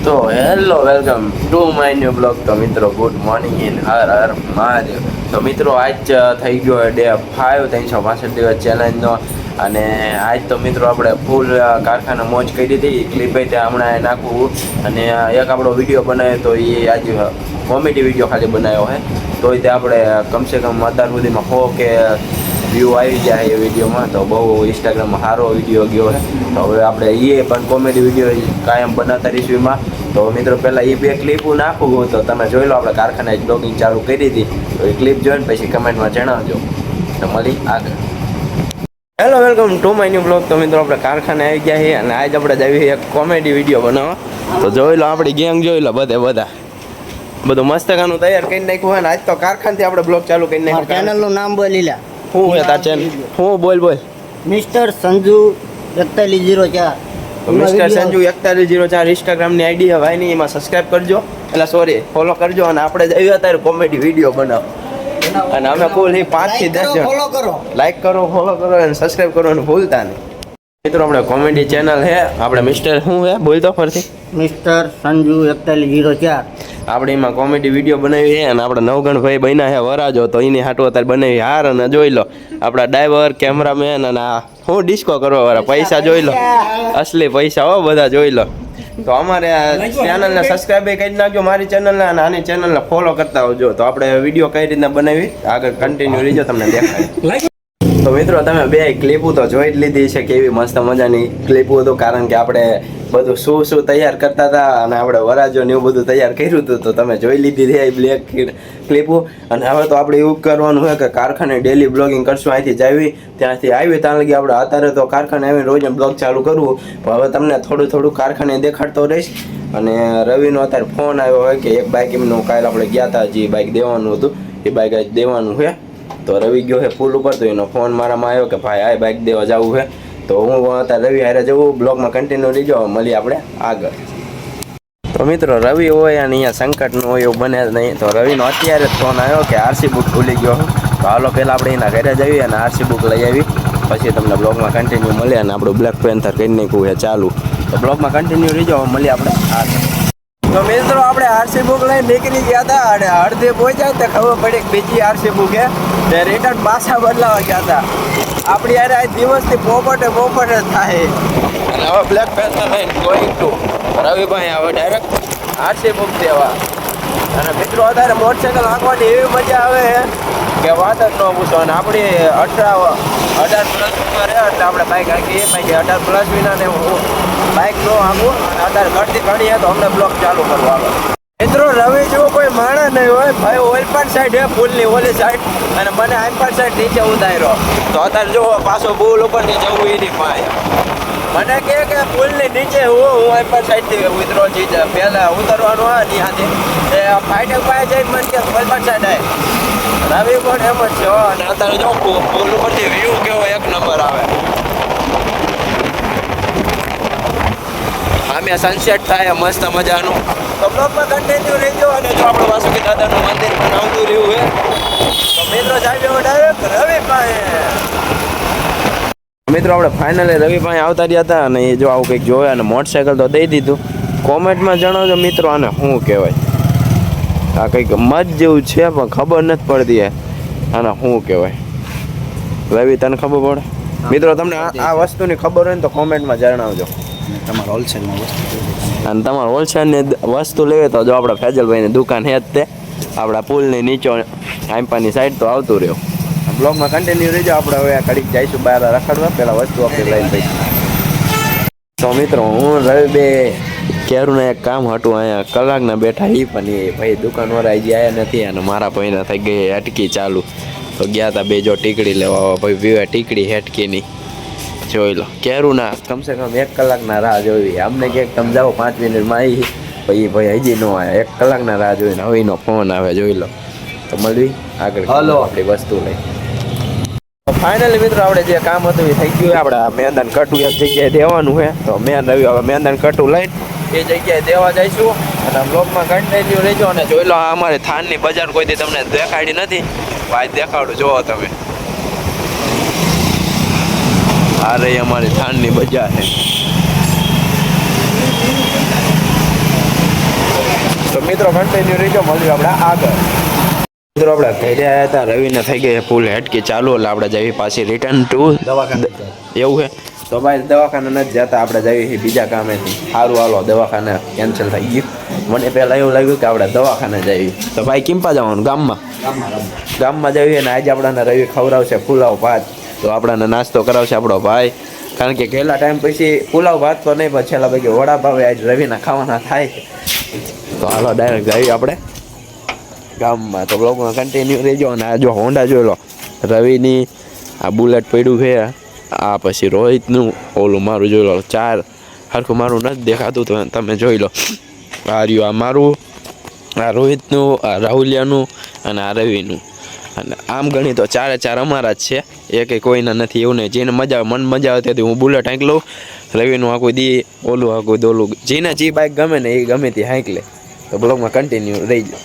તો hello welcome to my new blog. તો મિત્રો good morning in Har Har Mahadev. તો મિત્રો આજ થઈ ગયો ડે 5 365 દિવસ ચેલેન્જનો. અને આજ તો મિત્રો આપણે ફૂલ કારખાના મોજ કરી હતી. ક્લિપ ત્યાં હમણાં નાખવું અને એક આપણો વિડીયો બનાવ્યો તો એ આજ કોમેડી વિડીયો ખાલી બનાવ્યો છે. તો તે આપણે કમસે કમ અત્યાર સુધીમાં 100 કે વ્યૂ આવી જાય એ વિડીયોમાં. તો બહુ ઇન્સ્ટાગ્રામમાં સારો વિડીયો ગયો છે. તો હવે આપણે એ પણ કોમેડી વિડીયો કાયમ બનાવતા રહીશું એમાં. તો મિત્રો પહેલાં એ 2 ક્લિપો નાખું તો તમે જોઈ લો. આપણે કારખાને બ્લોગિંગ ચાલુ કરી હતી તો એ ક્લિપ જોઈને પછી કમેન્ટમાં જણાવજો. તો મળી આગળ. Hello welcome to my new blog. તો મિત્રો આપણે કારખાને આવી ગયા છીએ અને આજ આપણે જઈએ એક કોમેડી વિડીયો બનાવવા. તો જોઈ લો આપણી ગેંગ જોઈ લો બધા બધું મસ્ત ગાનું તૈયાર કરી નાખ્યું હોય ને આજ તો કારખાનેથી આપણે બ્લોગ ચાલુ કરી નાખ્યું. ચેનલનું નામ બોલી લે. શું છે તાર ચેનલ? હું બોલ મિસ્ટર સંજુ 4104. મિસ્ટર સંજુ 4104 ઇન્સ્ટાગ્રામની આઈડી છે ભાઈની. એમાં સબસ્ક્રાઇબ કરજો, એટલે સોરી ફોલો કરજો. અને આપણે જઈએ અત્યારે કોમેડી વિડીયો બનાવો. અને અમે કુલ 5 થી 10 જણ ફોલો કરો, લાઈક કરો, ફોલો કરો અને સબસ્ક્રાઇબ કરવાનું ભૂલતા નહીં. મિત્રો આપણે કોમેડી ચેનલ છે આપણે મિસ્ટર શું છે બોલ તો ફરથી મિસ્ટર સંજુ 4104. આપણે એમાં કોમેડી વિડીયો બનાવી છે. અને આપણે નવગણભાઈ બન્યા છે વરાજો. તો એની હાટું અત્યારે બનાવી હાર. અને જોઈ લો આપણા ડ્રાઈવર, કેમેરામેન અને હું ડિસ્કો કરવા વાળા પૈસા જોઈ લો, અસલી પૈસા હો બધા જોઈ લો. તો અમારે ચેનલને સબસ્ક્રાઈબ કરી નાખજો મારી ચેનલને. અને આની ચેનલને ફોલો કરતા આવજો. તો આપણે વિડીયો કઈ રીતના બનાવી આગળ કન્ટિન્યુ રહીજો, તમને દેખાય. તો મિત્રો તમે 2 ક્લિપો તો જોઈ જ લીધી છે. કેવી મસ્ત મજાની ક્લિપો હતું. કારણ કે આપણે બધું શું તૈયાર કરતા હતા અને આપણે વરાજો ને એવું બધું તૈયાર કર્યું હતું. તો તમે જોઈ લીધી છે બ્લેક ક્લિપો. અને હવે તો આપણે એવું કરવાનું હોય કે કારખાને ડેલી બ્લોગિંગ કરશું. અહીંથી જાવી ત્યાંથી આવી ત્યાં લગી આપણે અત્યારે તો કારખાને આવીને રોજ બ્લોગ ચાલુ કરવું. પણ હવે તમને થોડું કારખાને દેખાડતો રહીશ. અને રવિનો અત્યારે ફોન આવ્યો હોય કે એક બાઇક એમનું કાલે આપણે ગયા હતા જે બાઇક દેવાનું હતું એ બાઇક આજ દેવાનું છે. તો રવિ ગયો છે પુલ ઉપર. તો એનો ફોન મારામાં આવ્યો કે ભાઈ આ બાઇક દેવા જવું છે. તો હું અત્યારે રવિ હારે જવું. બ્લોગમાં કન્ટિન્યુ રહીજો, મળીએ આપણે આગળ. તો મિત્રો રવિ હોય અને અહીંયા સંકટનું હોય એવું બને જ નહીં. તો રવિનો અત્યારે જ ફોન આવ્યો કે આરસી બુક ભૂલી ગયો. તો હાલો પહેલાં આપણે એના ઘરે જઈએ અને આરસી બુક લઈ આવી પછી તમને બ્લોગમાં કન્ટિન્યુ મળે. અને આપણું બ્લેક પેન્થર કરી નાખ્યું છે ચાલુ. તો બ્લોગમાં કન્ટિન્યુ રહીજો, મળીએ આપણે આગળ. તો મિત્રો આપણે આરસી બુક લઈને નીકળી ગયા હતા અને અડધે પહોંચ્યા તો ખબર પડી કે બીજી આરસી બુક છે તે રિટર્ન પાછા બદલાવા ગયા હતા. આપણી યાર આ દિવસથી પોપટ જ થાય. અને હવે બ્લેક પેન્થર લઈને ગોઈંગ ટુ રવિભાઈ હવે ડાયરેક્ટ આરસી બુક દેવા. અને મિત્રો અત્યારે મોટરસાઇકલ હાંકવાની એવી મજા આવે કે વાત જ ન પૂછો. અને આપણી 18+ ઉંમર રહે એટલે આપણે બાઇક હાંકીએ. બાકી 18+ વિના ને બાઇક ન હાંકવું. અને અત્યારે ઘણી તો અમને બ્લોક ચાલુ કરવા આવે. મિત્રો રવિ જેવો કોઈ માણસ નહીં હોય ભાઈ. ઓલ પણ સાઈડ હે પુલની ઓલી સાઈડ અને મને આમ પણ સાઈડ નીચે ઉતાર્યો. તો અત્યારે જો પાછો પુલ ઉપરથી જવું એની પાસે મને કહે કે પુલની નીચે હું આમ પણ સાઈડથી ઉતરો ચીજ પહેલાં ઉતરવાનું હોય ત્યાંથી એ ફાઇટર પાસે જઈને મને કે ઓલ પણ સાઈડ આવે. રવિ પણ એમ જ છે. અને અત્યારે જો પુલ ઉપરથી વ્યૂ કેવો એક નંબર આવે. આમે સનસેટ થાય મસ્ત મજાનું. તો બ્લોગમાં કન્ટિન્યુ રહેજો. અને જો આપણે વાસુકી દાદાનું મંદિર પણ આવતું રહ્યું છે. તો મિત્રો જાય ડાયરેક્ટ રવિ પાસે. મિત્રો આપણે ફાઇનલી રવિ પાસે આવતા રહ્યા હતા. અને એ જો આવું કંઈક જોવે અને મોટરસાઇકલ તો દઈ દીધું. કોમેન્ટમાં જણાવજો મિત્રો આને શું કહેવાય. આ કંઈક મત જેવું છે પણ ખબર નથી પડતી આને શું કહેવાય. રવિ તને ખબર પડે? મિત્રો તમને આ વસ્તુની ખબર હોય ને તો કોમેન્ટમાં જણાવજો. તમારે હોલસેલમાં વસ્તુ અને તમારે હોલસેલની વસ્તુ લેવી તો જો આપણે ફેજલભાઈની દુકાન છે જ તે આપણા પુલની નીચે આંપાની સાઈડ. તો આવતું રહ્યો બ્લોગમાં કન્ટિન્યુ રહેજો. આપણે હવે ઘડીક જઈશું બહાર રખડવા. પહેલાં વસ્તુ આપણે લઈને પૈસા. તો મિત્રો હું રવિ બે કેરુંને એક કામ હતું અહીંયા કલાકના બેઠા. એ પણ એ ભાઈ દુકાનવાળા હજી આવ્યા નથી. અને મારા ભાઈને થઈ ગઈ અટકી ચાલુ. તો ગયા હતા બે જો ટીકડી લેવા. ભાઈ વિવે ટીકડી હેટકીની જોઈ લો. કેરુના કમસે કમ 1 કલાકના રાહ જોઈ. અમને ક્યાંક તમે જાઓ 5 મિનિટમાં આવી પછી ભાઈ હજી ન આવ્યા. 1 કલાકના રાહ જોઈને હવે એનો ફોન આવે જોઈ લો. તો મળવી આગળ આપણી વસ્તુ લઈ. તો ફાઇનલી મિત્રો આપણે જે કામ હતું એ થઈ ગયું. આપણે મેદાન કટું એક જગ્યાએ દેવાનું છે. તો મેન રવિ હવે મેદાન કટું લઈને એ જગ્યાએ દેવા જઈશું. અને બ્લોગમાં કન્ટિન્યુ રહેજો. અને જોઈ લો અમારી થાનની બજાર કોઈથી તમને દેખાડી નથી. ભાઈ દેખાડું જોવો તમે. આ રહી અમારી થાનની બજાર છે. મિત્રો કન્ટિન્યુ રહીજો, મળ્યું આપણે આગળ. મિત્રો આપણે ઘરે આવ્યા હતા, રવિને થઈ ગઈ ફૂલ હેડકી ચાલુ, એટલે આપણે જઈએ પાછી રિટર્ન ટુ દવાખાને એવું છે. તો ભાઈ દવાખાને નથી જતા, આપણે જઈએ બીજા કામેથી. સારું હાલો, દવાખાને કેન્સલ થઈ ગયું. મને પહેલાં એવું લાગ્યું કે આપણે દવાખાને જઈએ. તો ભાઈ કિંપા જવાનું? ગામમાં જઈએ ને આજે આપણને રવિ ખવડાવશે પુલાવ ભાત. તો આપણને નાસ્તો કરાવશે આપણો ભાઈ, કારણ કે કેટલા ટાઈમ પછી પુલાવ ભાત તો નહીં, પણ છેલ્લા પૈકી વડાપાવ આજ રવિના ખાવાના થાય. તો હાલો ડાયરેક્ટ જઈએ આપણે ગામમાં. તો બ્લોગમાં કન્ટિન્યુ રહેજો. અને આ જો હોન્ડા જોઈ લો, રવિની આ બુલેટ પડ્યું છે, આ પછી રોહિતનું ઓલું મારું જોઈ લો. 4 હરખું મારું નથી દેખાતું, તો તમે જોઈ લો. આ રહ્યું આ મારું, આ રોહિતનું, આ રાહુલિયાનું અને આ રવિનું. અને આમ ગણી તો 4 અમારા જ છે, એકે કોઈના નથી. એવું નહીં, જેને મજા આવે, મન મજા આવે તેથી હું બુલેટ હાંક લઉં. રવિનું આખું દી ઓલું આખું દોલું, જેને જે બાઇક ગમે ને એ ગમે તે હાંક લે. તો બ્લોગમાં કન્ટિન્યુ રહીજો.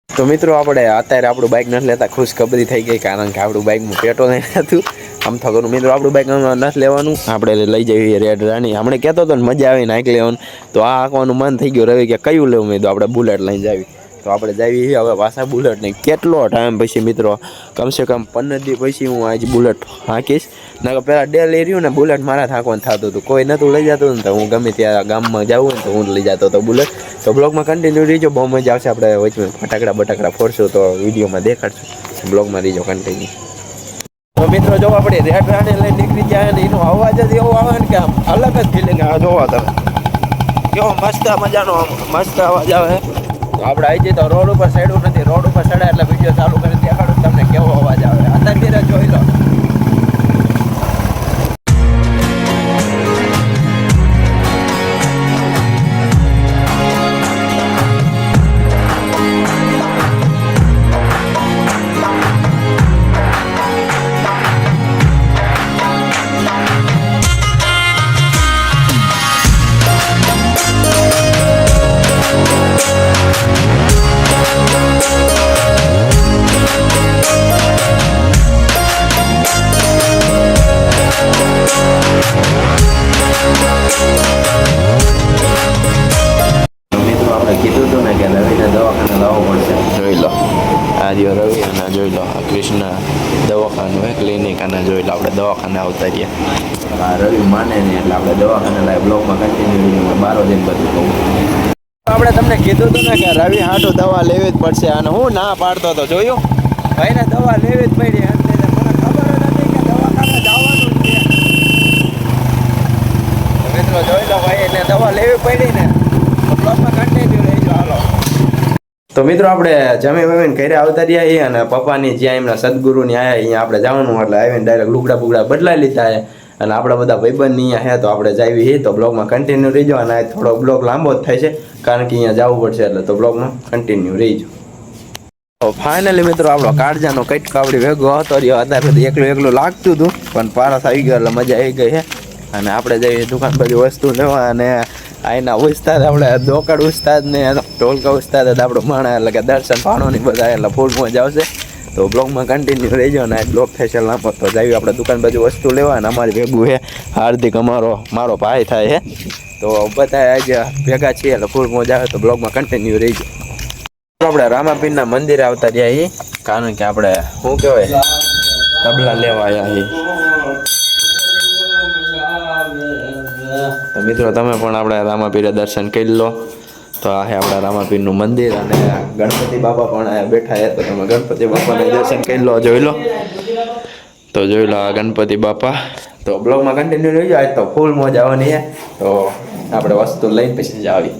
તો મિત્રો આપણે અત્યારે આપણું બાઇક નથી લેતા, ખુશખબરી થઈ ગઈ, કારણ કે આપણું બાઇકમાં પેટ્રોલ નહીં હતું. આમ તો કરું મિત્રો, આપણું બાઇક નથી લેવાનું, આપણે લઈ જઈએ રેડ રાણી. હમણાં કહેતો હતો ને મજા આવીને હાંક લેવાનું, તો આ હાંકવાનું મન થઈ ગયું. રવિ કે કયું લેવું? મેં તો આપણે બુલેટ લઈને જાવી. તો આપણે જાવી હવે પાછા બુલેટ નહીં. કેટલો ટાઈમ પછી મિત્રો, કમસે કમ 15 દી પછી હું આજ બુલેટ હાંકીશ. ના પહેલાં ડેલી રહ્યું ને બુલેટ મારા હાંકવાનું થતું હતું, કોઈ નહોતું લઈ જતું ને, તો હું ગમે ત્યાં ગામમાં જાઉં ને તો હું લઈ જતો હતો બુલેટ. તો બ્લોગમાં કન્ટિન્યુ રહીજો, બહુ મજા આવશે. આપણે વચમાં ફટાકડા ફોડશું, તો વિડીયોમાં દેખાડશું. બ્લોગમાં રહીજો કન્ટિન્યુ. તો મિત્રો જો આપણે રેડ રાણી લઈને નીકળી જાય ને એનો અવાજ જ એવો આવે ને કે આમ અલગ જ ફિલિંગ આવે. જોવો તમે કેવો મસ્ત મજાનો મસ્ત અવાજ આવે. તો આપણે આવી જઈએ તો રોડ ઉપર સાઈડ નથી, રોડ ઉપર ચડ્યા એટલે વિડીયો ચાલુ કરી દેખાડું તમને કેવો અવાજ આવે. અત્યારે જોઈ લો. કીધું હતું ને કે રવિને દવાખાને લાવવો પડશે. જોઈ લો આ રહ્યો રવિ, અને જોઈ લો આ કૃષ્ણ દવાખાનું હોય ક્લિનિક, અને જોઈ લો આપણે દવાખાને આવતા રહ્યા. આ રવિ માને નહીં એટલે આપણે દવાખાને લાવી. બ્લોગમાં કન્ટિન્યુ બારો જઈને બધું કહું. આપણે તમને કીધું હતું ને કે રવિ હાટું દવા લેવી જ પડશે, અને હું ના પાડતો હતો. જોયું ભાઈને દવા લેવી જ પડી, મને ખબર જ હતી કે દવાખાને જવાનું જ છે. મિત્રો જોઈ લો ભાઈ, એને દવા લેવી પડી ને. બ્લોગમાં કન્ટિન્યુ રહીજો હાલો. તો મિત્રો આપણે જમી વમીને ઘરે આવતા રહ્યા છીએ, અને પપ્પાની જ્યાં એમના સદગુરુની આયા અહીંયા આપણે જવાનું, એટલે આવીને ડાયરેક્ટ લુગડા બુગડા બદલાઈ લીધા છે. અને આપણા બધા ભાઈબંધ અહીંયા છે, તો આપણે જાવી છીએ. તો બ્લોગમાં કન્ટિન્યુ રહીજો. અને થોડો બ્લોગ લાંબો જ થાય છે, કારણ કે અહીંયા જવું પડશે, એટલે તો બ્લોગમાં કન્ટિન્યુ રહીજો. તો ફાઇનલી મિત્રો આપણો કાળજાનો કઈટ કાવડી ભેગો હતો રહ્યો. અત્યારે સુધી એકલું લાગતું હતું, પણ પારસ આવી ગયો એટલે મજા આવી ગઈ છે. અને આપણે જઈએ દુકાન બધી વસ્તુ લેવા. અને આના ઉસ્તાદ આપણે દોકડ ઉસ્તાદ ને ઢોલકા ઉસ્તાદ જ આપણો માણા, એટલે કે દર્શન પાણોની બધા, એટલે ફૂલ મજા આવશે. તો બ્લોગમાં કન્ટિન્યુ રહેજો. અને બ્લોગ થશે લાંબો. તો જઈએ આપણે દુકાન બધી વસ્તુ લેવા. અને અમારી ભેગું છે હાર્દિક, મારો ભાઈ થાય છે. તો બધા આજે ભેગા છીએ એટલે ફૂલ મજા આવે. તો બ્લોગમાં કન્ટિન્યુ રહેજો. આપણે રામાપીરના મંદિરે આવતા રહ્યા છીએ, કારણ કે આપણે શું કહેવાય તબલા લેવા આવ્યા છીએ. તો મિત્રો તમે પણ આપણે રામાપીરે દર્શન કરી લો. તો આ છે આપણા રામાપીરનું મંદિર, અને ગણપતિ બાપા પણ અહીંયા બેઠા છે. તો તમે ગણપતિ બાપાને દર્શન કરી લો. જોઈ લો, તો જોઈ લો આ ગણપતિ બાપા. તો બ્લોગમાં કન્ટિન્યુ રહેજો. આજ તો ફૂલ મોજ આવવાની છે. તો આપણે વસ્તુ લઈને પછી જ આવી.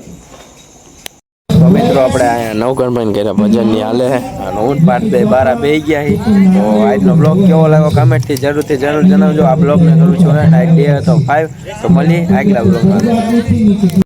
તો મિત્રો આપણે અહીંયા નવગણભાઈ કર્યા ભજનની હાલે, અને હું પાઠ દે બારા બે ગયા છીએ. તો આજનો બ્લોગ કેવો લાગ્યો કમેન્ટથી જરૂર જણાવજો. આ બ્લોગને કરું છું 8 ડે હતો 5. તો મળીએ આગલા બ્લોગમાં.